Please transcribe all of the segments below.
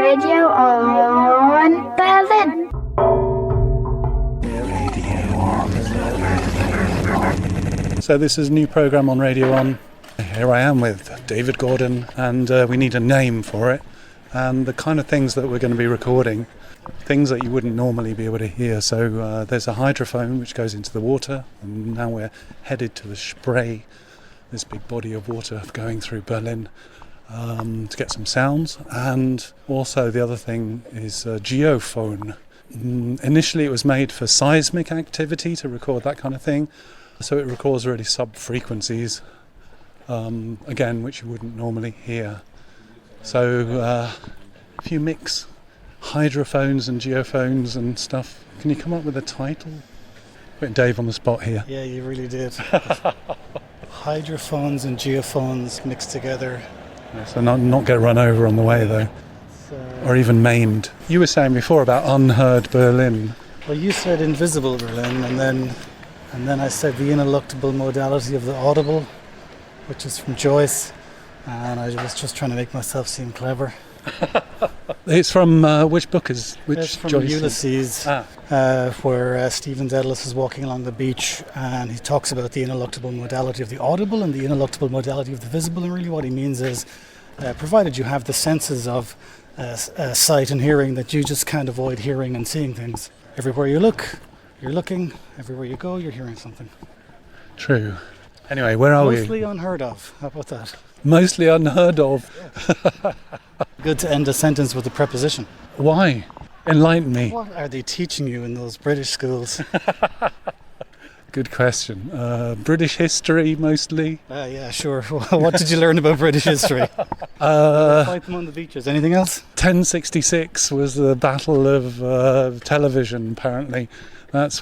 Radio on Berlin. So this is a new programme on Radio On. Here I am with David Gordon, and we need a name for it. And the kind of things that we're going to be recording, things that you wouldn't normally be able to hear. So there's a hydrophone which goes into the water, and now we're headed to the Spree, this big body of water going through Berlin, to get some sounds. And also the other thing is a geophone. Initially it was made for seismic activity, to record that kind of thing. So it records really sub-frequencies, again, which you wouldn't normally hear. So if you mix hydrophones and geophones and stuff, can you come up with a title? Putting Dave on the spot here. Yeah, you really did. Hydrophones and geophones mixed together. So not get run over on the way though, or even maimed. You were saying before about unheard Berlin. Well, you said invisible Berlin, and then I said the ineluctable modality of the audible, which is from Joyce, and I was just trying to make myself seem clever. It's from which book is which? It's from Joyce? Ulysses, where Stephen Dedalus is walking along the beach, and he talks about the ineluctable modality of the audible and the ineluctable modality of the visible. And really, what he means is, provided you have the senses of sight and hearing, that you just can't avoid hearing and seeing things. Everywhere you look, you're looking. Everywhere you go, you're hearing something. True. Anyway, where are we? Mostly unheard of. How about that? Mostly unheard of. Good to end a sentence with a preposition. Why? Enlighten me. What are they teaching you in those British schools? Good question. British history, mostly. Yeah, sure. What did you learn about British history? Fight them on the beaches. Anything else? 1066 was the battle of television, apparently. That's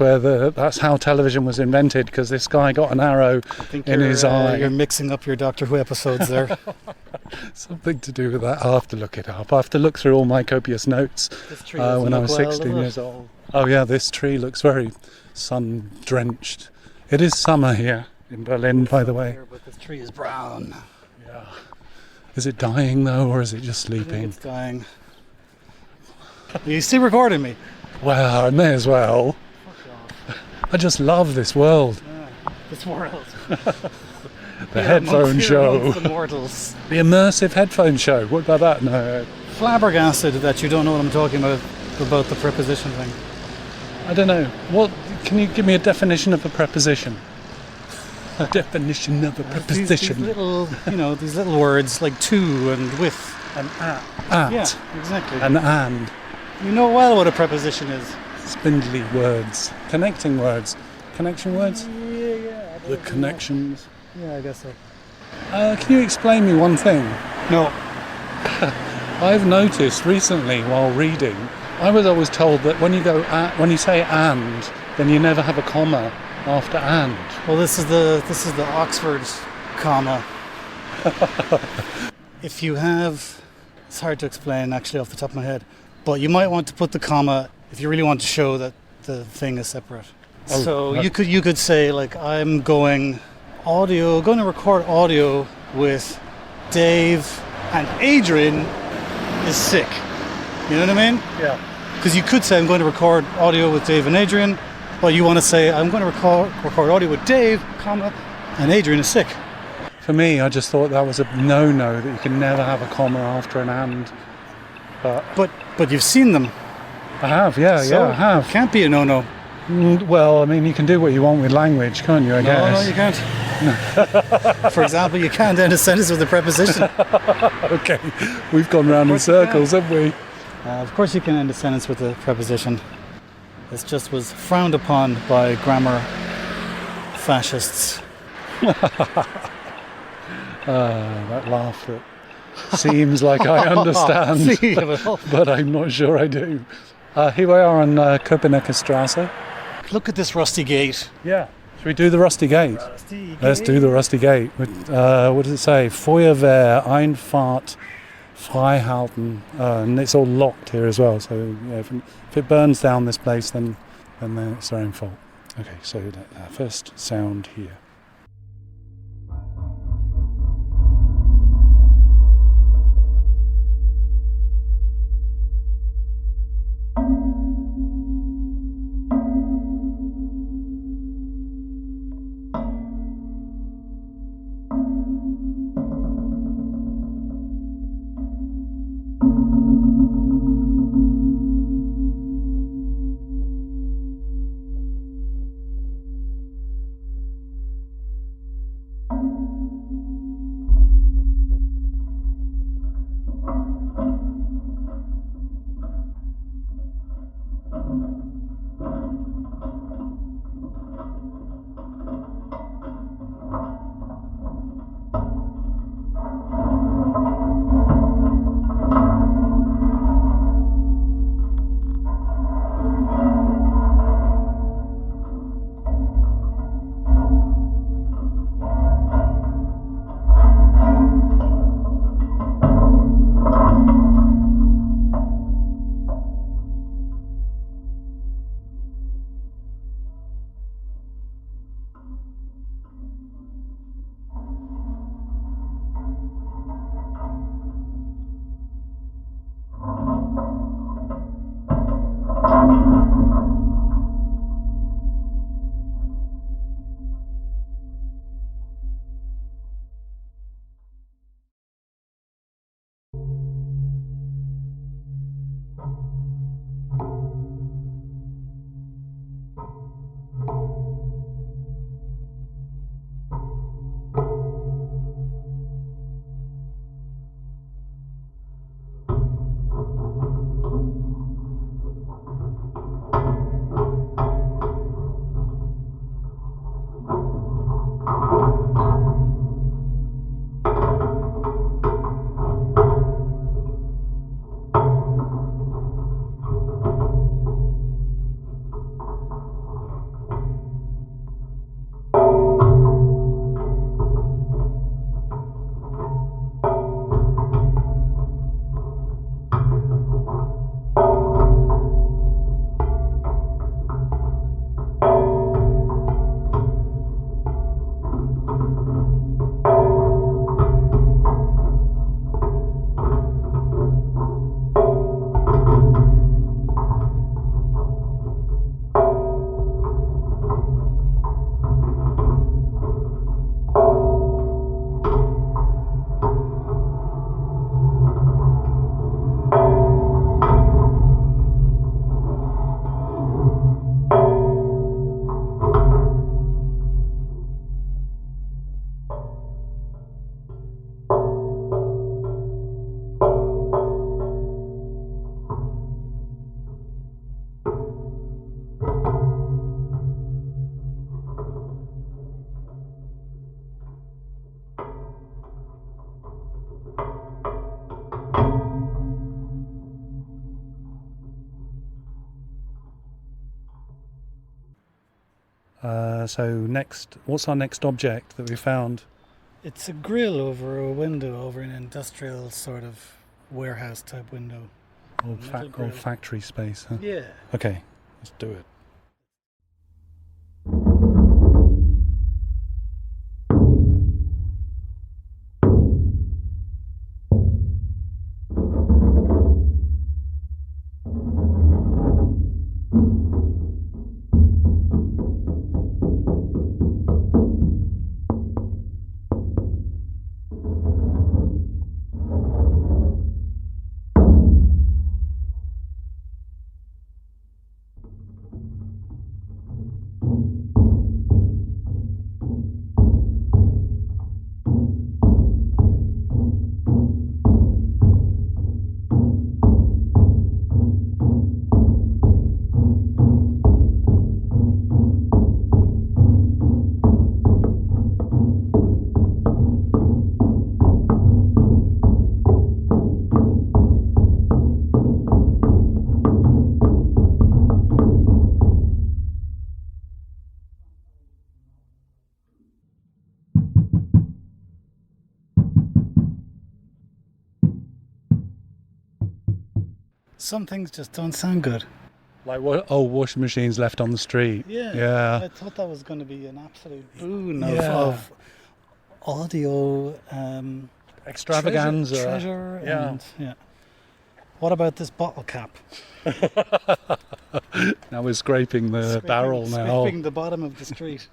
how television was invented, because this guy got an arrow in his eye. You're mixing up your Doctor Who episodes there. Something to do with that. I'll have to look it up. I have to look through all my copious notes when I was 16 years old. Oh yeah, this tree looks very sun-drenched. It is summer here in Berlin, by the way. But this tree is brown. Yeah. Is it dying though, or is it just sleeping? I think it's dying. Are you still recording me? Well, I may as well. I just love this world. Yeah, this world. The headphone show. The mortals. The immersive headphone show. What about that? No. Flabbergasted that you don't know what I'm talking about the preposition thing. I don't know. What? Can you give me a definition of a preposition? A definition of a preposition. These little words like to and with and at. Yeah, exactly. And. You know well what a preposition is. Spindly words. Connecting words. Connection words? Yeah. The connections. Yeah, I guess so. Can you explain me one thing? No. I've noticed recently while reading, I was always told that when you say and, then you never have a comma after and. Well, this is the Oxford comma. If you have, it's hard to explain actually off the top of my head, but you might want to put the comma if you really want to show that the thing is separate. Oh, so you could say, like, I'm going to record audio with Dave, and Adrian is sick. You know what I mean? Yeah. Because you could say I'm going to record audio with Dave and Adrian, but you want to say I'm going to record audio with Dave, comma, and Adrian is sick. For me, I just thought that was a no-no, that you can never have a comma after an and. But you've seen them. I have, yeah, I have. It can't be a no-no. Well, I mean, you can do what you want with language, can't you, I guess? No, you can't. No. For example, you can't end a sentence with a preposition. Okay, we've gone round in circles, haven't we? Of course you can end a sentence with a preposition. This just was frowned upon by grammar fascists. That laugh that seems like I understand, but I'm not sure I do. Here we are on Köpenicker Straße. Look at this rusty gate. Yeah. Should we do the rusty gate? Let's do the rusty gate. What does it say? Feuerwehr, Einfahrt, Freihalten. And it's all locked here as well. So yeah, if it burns down this place, then it's their own fault. Okay, so first sound here. What's our next object that we found? It's a grill over a window, over an industrial sort of warehouse type window. Or factory space, huh? Yeah. Okay, let's do it. Some things just don't sound good. Like washing machines left on the street. Yeah. I thought that was going to be an absolute boon of audio extravaganza. Treasure. And, what about this bottle cap? Now we're scraping the barrel now. Scraping the bottom of the street.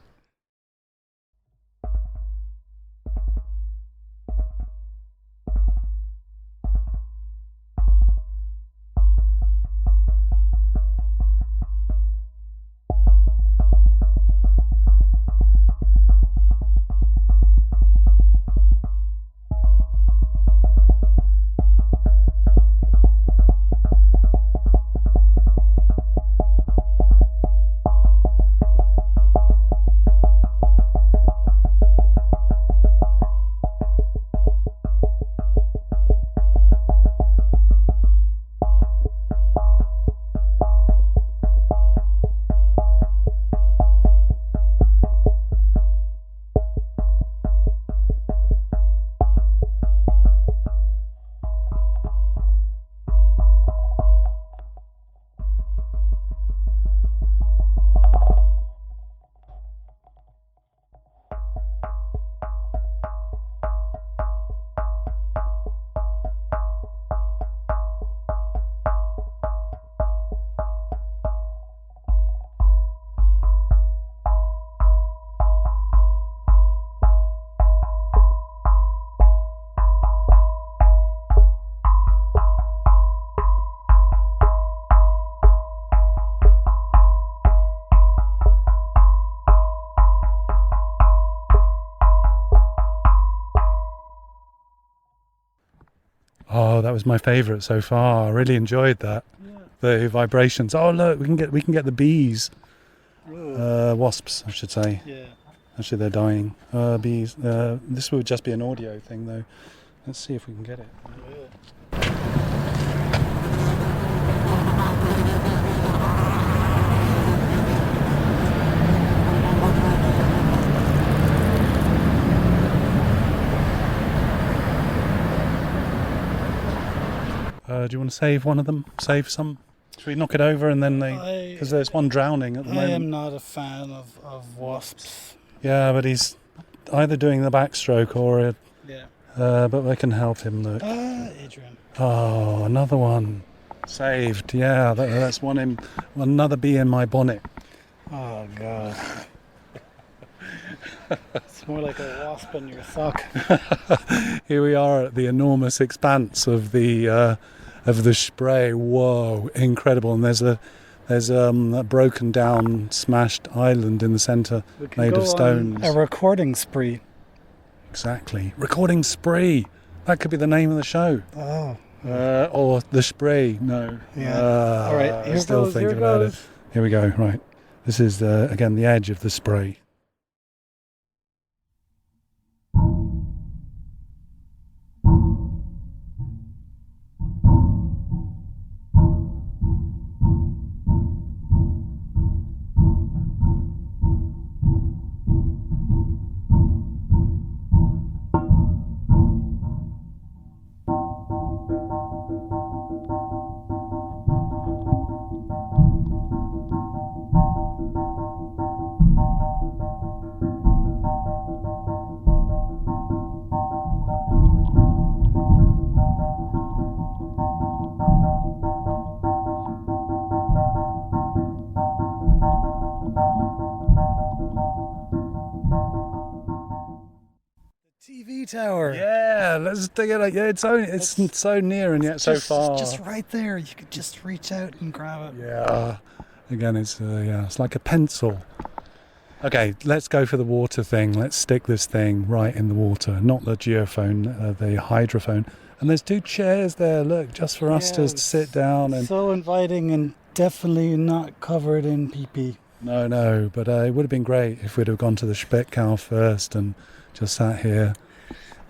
Oh, that was my favourite so far. I really enjoyed that. Yeah. The vibrations. Oh, look, we can get the bees. Wasps, I should say. Yeah. Actually, they're dying. Bees. This would just be an audio thing, though. Let's see if we can get it. Do you want to save one of them? Save some? Should we knock it over and then because there's one drowning at the moment. I am not a fan of wasps. Yeah, but he's either doing the backstroke or... but we can help him, look. Adrian. Oh, another one. Saved, yeah. That's another bee in my bonnet. Oh, God. It's more like a wasp in your sock. Here we are at the enormous expanse of the Spree. Whoa, incredible! And there's a broken down, smashed island in the centre made of stones. A recording spree. Exactly, recording spree. That could be the name of the show. Oh. Or the Spree. No. Yeah. All right. Here still goes. thinking about it. Here we go. Right. This is again the edge of the Spree. TV tower. Yeah, let's dig it. Yeah, it's so near and yet so far. Just right there. You could just reach out and grab it. Yeah. Again, it's like a pencil. Okay, let's go for the water thing. Let's stick this thing right in the water, not the geophone, the hydrophone. And there's 2 chairs there, look, just for us to sit down. And so inviting and definitely not covered in pee-pee. No, but it would have been great if we'd have gone to the Speckau first and just sat here.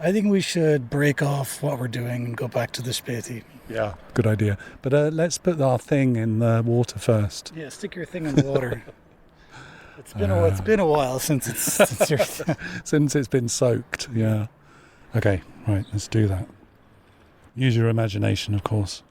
I think we should break off what we're doing and go back to the Späti. Yeah, good idea. But let's put our thing in the water first. Yeah, stick your thing in the water. It's been a while since it's been soaked. Yeah. Okay, right. Let's do that. Use your imagination, of course.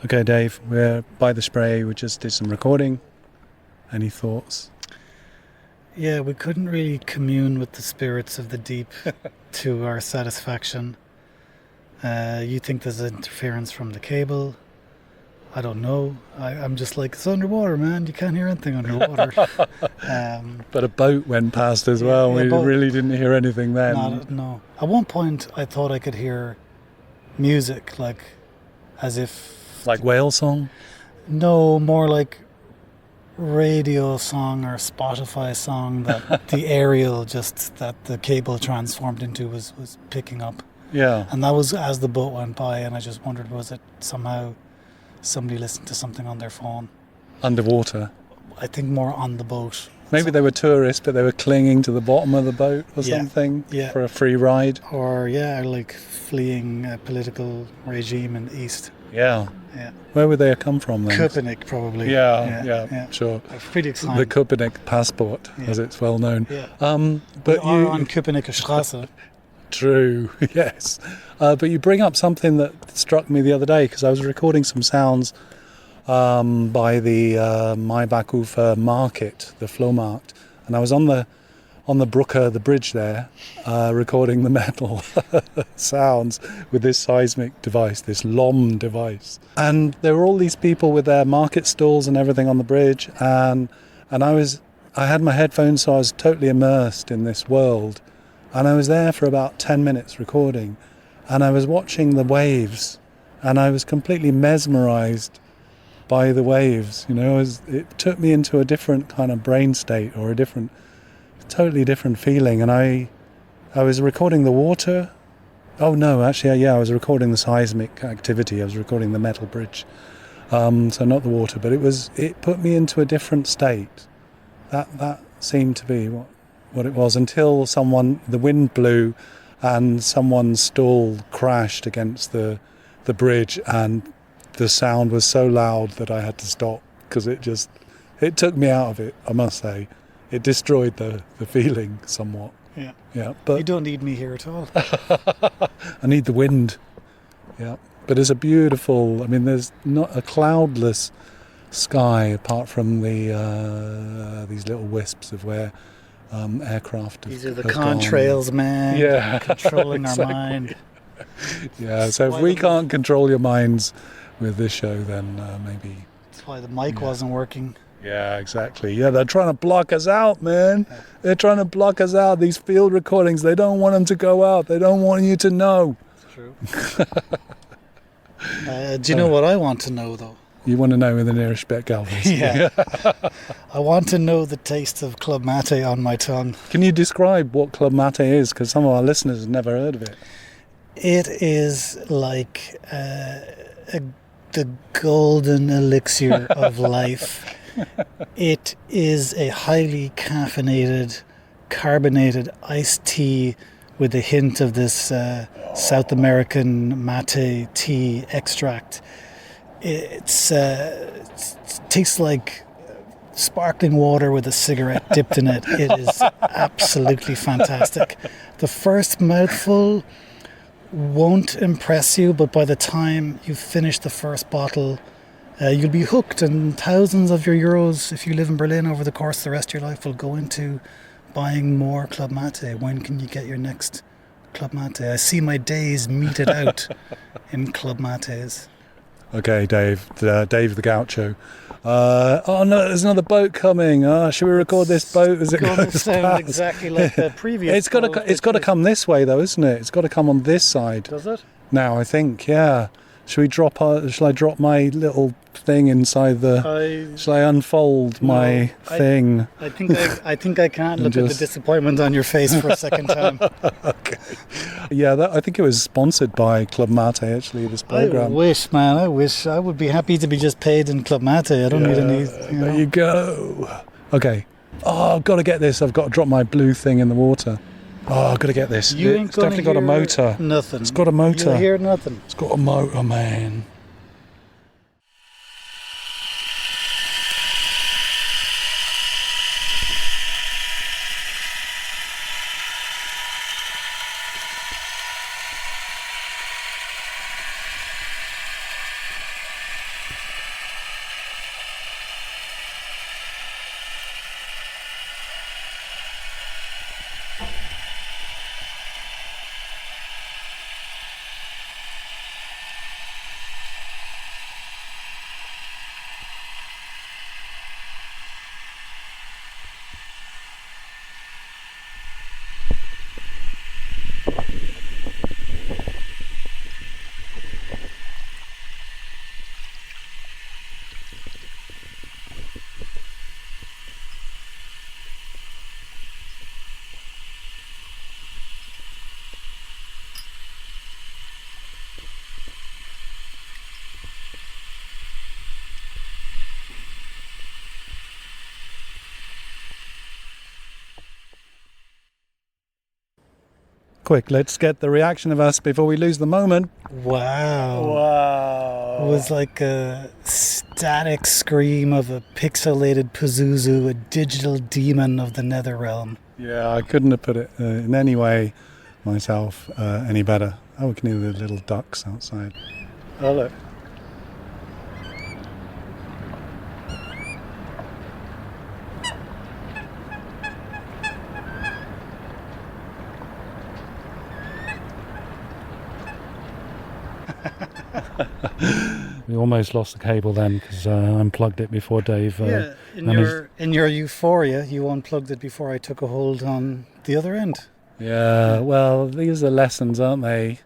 Okay, Dave, we're by the spray. We just did some recording. Any thoughts? Yeah, we couldn't really commune with the spirits of the deep to our satisfaction. You think there's interference from the cable. I don't know. I'm just like, it's underwater, man. You can't hear anything underwater. But a boat went past as well. We really didn't hear anything then. No. At one point, I thought I could hear music, like as if... Like whale song? No, more like radio song or Spotify song that the aerial that the cable transformed into was picking up. Yeah. And that was as the boat went by, and I just wondered, was it somehow somebody listened to something on their phone? Underwater? I think more on the boat. Maybe they were tourists, but they were clinging to the bottom of the boat or something for a free ride. Or like fleeing a political regime in the east. Yeah. Yeah. Where would they have come from then? Köpenick, probably. Yeah, sure. It's pretty exciting. The Köpenick passport, as it's well known. Yeah. But we are on Köpenicker Straße. True, yes. But you bring up something that struck me the other day, because I was recording some sounds by the Maybach-Ufer market, the Flohmarkt, and I was on the Brücke, the bridge there, recording the metal sounds with this seismic device, this LOM device. And there were all these people with their market stalls and everything on the bridge, and I had my headphones, so I was totally immersed in this world. And I was there for about 10 minutes recording, and I was watching the waves, and I was completely mesmerized by the waves. You know, it took me into a different kind of brain state, or a totally different feeling. And I was recording the water. Oh no, actually, yeah, I was recording the seismic activity. I was recording the metal bridge. So not the water, but it put me into a different state. That seemed to be what it was, until the wind blew and someone's stall crashed against the bridge, and the sound was so loud that I had to stop, because it took me out of it, I must say. It destroyed the feeling somewhat. Yeah. But you don't need me here at all. I need the wind. Yeah. But it's a beautiful, there's not a cloudless sky apart from these little wisps of where aircraft have, these are the gone. contrails, man. Yeah. Controlling exactly. our mind. Yeah, so if we can't control your minds with this show, then maybe... That's why the mic wasn't working. Yeah, exactly. Yeah, they're trying to block us out, man. They're trying to block us out. These field recordings, they don't want them to go out. They don't want you to know. It's true. Do you know what I want to know, though? You want to know where the nearest Bet Galvez? Yeah. I want to know the taste of Club Mate on my tongue. Can you describe what Club Mate is? Because some of our listeners have never heard of it. It is like the golden elixir of life. It is a highly caffeinated, carbonated iced tea with a hint of this South American mate tea extract. It tastes like sparkling water with a cigarette dipped in it. It is absolutely fantastic. The first mouthful won't impress you, but by the time you finish the first bottle, you'll be hooked, and thousands of your euros, if you live in Berlin, over the course of the rest of your life will go into buying more Club Mate. When can you get your next Club Mate? I see my days meted out in Club Mates. Okay, Dave the Gaucho. Oh no, there's another boat coming. Should we record this boat as it goes past? Sound exactly like the previous. It's got to come this way though, isn't it? It's got to come on this side. Does it? Now I think, yeah. Shall I drop my little thing inside shall I unfold my thing? I think I can't look at the disappointment on your face for a second time. Okay. Yeah, I think it was sponsored by Club Mate, actually, this program. I wish, man. I would be happy to be just paid in Club Mate. I don't need any. There you go. Okay. Oh, I've got to get this. I've got to drop my blue thing in the water. Oh, I've got to get this. It's definitely got a motor. Nothing. It's got a motor. You'll hear nothing. It's got a motor, man. Quick, let's get the reaction of us before we lose the moment. Wow. Wow. was like a static scream of a pixelated Pazuzu, a digital demon of the nether realm. Yeah, I couldn't have put it in any way myself any better. Oh, we can hear the little ducks outside. Oh, look. We almost lost the cable then because I unplugged it before Dave. In your euphoria, you unplugged it before I took a hold on the other end. Yeah, well, these are lessons, aren't they?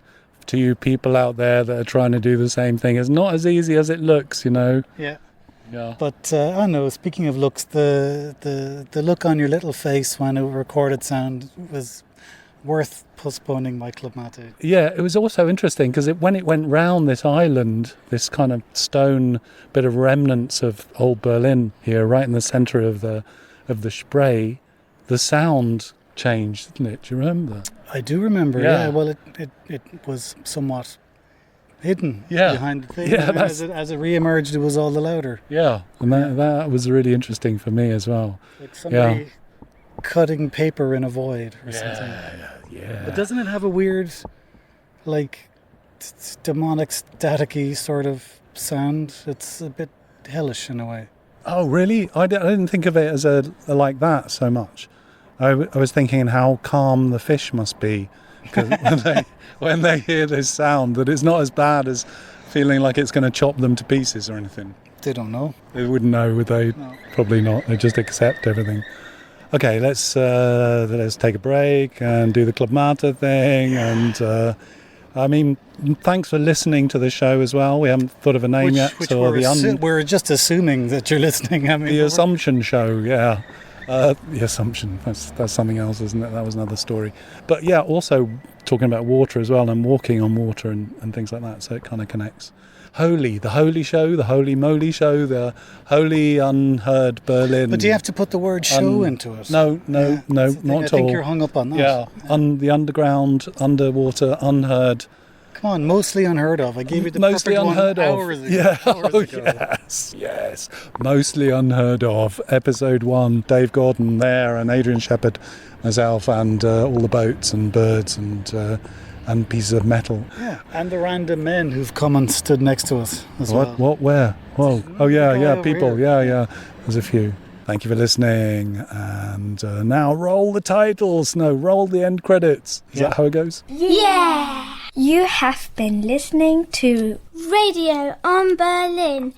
To you people out there that are trying to do the same thing. It's not as easy as it looks, you know. Yeah. Yeah. But I know, speaking of looks, the look on your little face when it recorded sound was worth postponing my Club Mate. Yeah, it was also interesting because when it went round this island, this kind of stone bit of remnants of old Berlin here, right in the centre of the Spree, the sound changed, didn't it? Do you remember? I do remember. Yeah. Well, it was somewhat hidden behind the thing. Yeah, and as it re-emerged, it was all the louder. Yeah, and that was really interesting for me as well. Like somebody cutting paper in a void or something. Yeah. But doesn't it have a weird, like, demonic, staticky sort of sound? It's a bit hellish in a way. Oh, really? I didn't think of it as a like that so much. I was thinking how calm the fish must be, because when they hear this sound, that it's not as bad as feeling like it's going to chop them to pieces or anything. They don't know. They wouldn't know, would they? No. Probably not. They just accept everything. Okay, let's take a break and do the Club Mate thing. And I mean, thanks for listening to the show as well. We haven't thought of a name yet. Which we're just assuming that you're listening. I mean, the Assumption Show, yeah. The Assumption, that's something else, isn't it? That was another story. But yeah, also talking about water as well, and walking on water and things like that, so it kind of connects. The Holy Show, the Holy Moly Show, the Holy Unheard Berlin. But do you have to put the word show into it? No, not at all. I think you're hung up on that. Yeah, the underground, underwater, unheard. Come on, mostly unheard of. I gave you the mostly perfect unheard one of. hours ago. Yeah. Hours ago. Yes. Mostly unheard of. Episode 1. Dave Gordon there, and Adrian Shephard, myself, and all the boats and birds and pieces of metal. Yeah, and the random men who've come and stood next to us as well. What? Where? Whoa. Oh yeah. People. Here. Yeah. There's a few. Thank you for listening. And now roll the titles. No, roll the end credits. Is that how it goes? Yeah! You have been listening to Radio on Berlin.